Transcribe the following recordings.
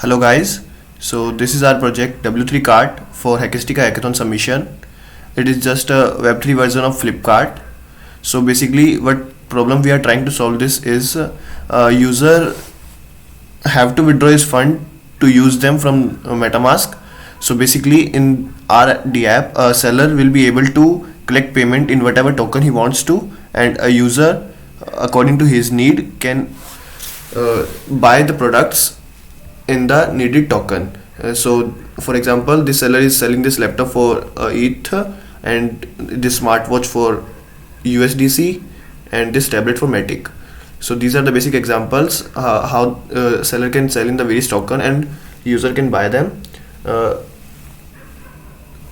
Hello guys, so this is our project W3Kart for Hackistica Hackathon submission. It is just a Web3 version of Flipkart. So basically what problem we are trying to solve this is user have to withdraw his fund to use them from MetaMask. So basically in our the app, a seller will be able to collect payment in whatever token he wants to, and a user according to his need can buy the products in the needed token. So for example, this seller is selling this laptop for ETH, and this smartwatch for USDC, and this tablet for Matic. So these are the basic examples how seller can sell in the various token and user can buy them.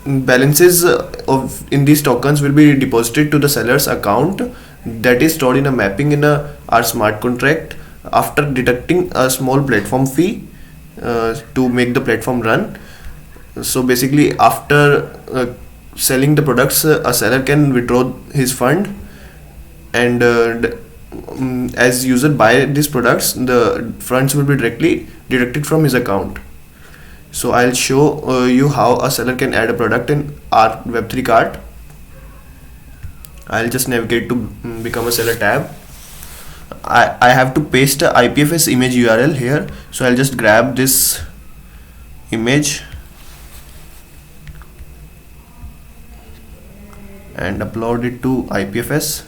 Balances of in these tokens will be deposited to the seller's account, that is stored in a mapping in our smart contract after deducting a small platform fee to make the platform run. So basically after selling the products, a seller can withdraw his fund, and as user buy these products, the funds will be directly deducted from his account. So I'll show you how a seller can add a product in our Web3 cart. I'll just navigate to become a seller tab. I have to paste a IPFS image URL here, so I'll just grab this image and upload it to IPFS.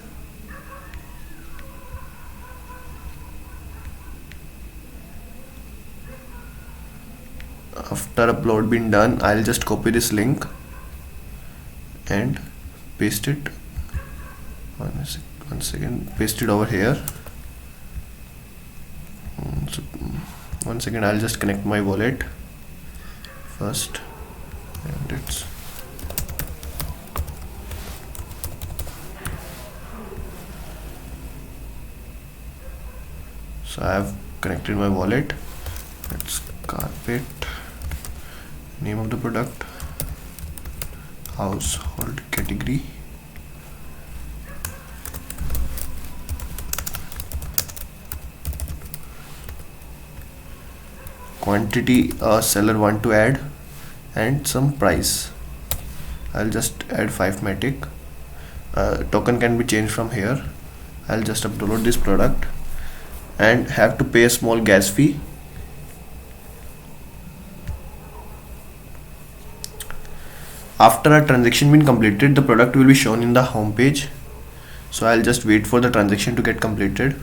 After upload being done, I'll just copy this link and paste it. One second, paste it over here. So, 1 second, I'll just connect my wallet first, and it's so I have connected my wallet. It's carpet, name of the product, household category, quantity a seller want to add, and some price. I'll just add 5 Matic. Token can be changed from here. I'll just upload this product and have to pay a small gas fee. After a transaction been completed, the product will be shown in the home page. So I'll just wait for the transaction to get completed.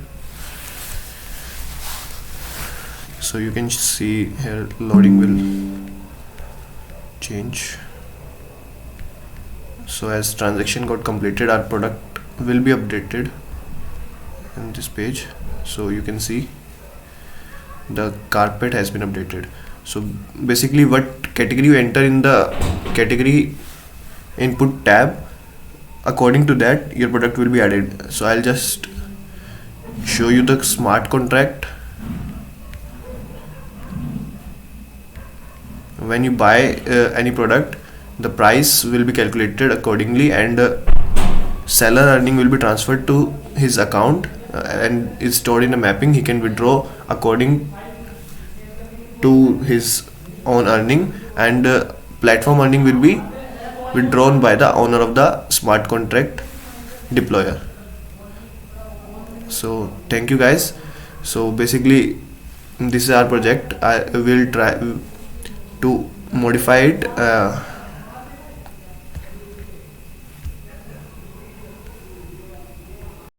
So you can see here loading will change. So as transaction got completed, our product will be updated in this page. So you can see the carpet has been updated. So basically what category you enter in the category input tab, according to that your product will be added. So I'll just show you the smart contract. When you buy any product, the price will be calculated accordingly, and seller earning will be transferred to his account and is stored in a mapping. He can withdraw according to his own earning, and platform earning will be withdrawn by the owner of the smart contract deployer. So thank you guys. So basically this is our project. I will try to modify it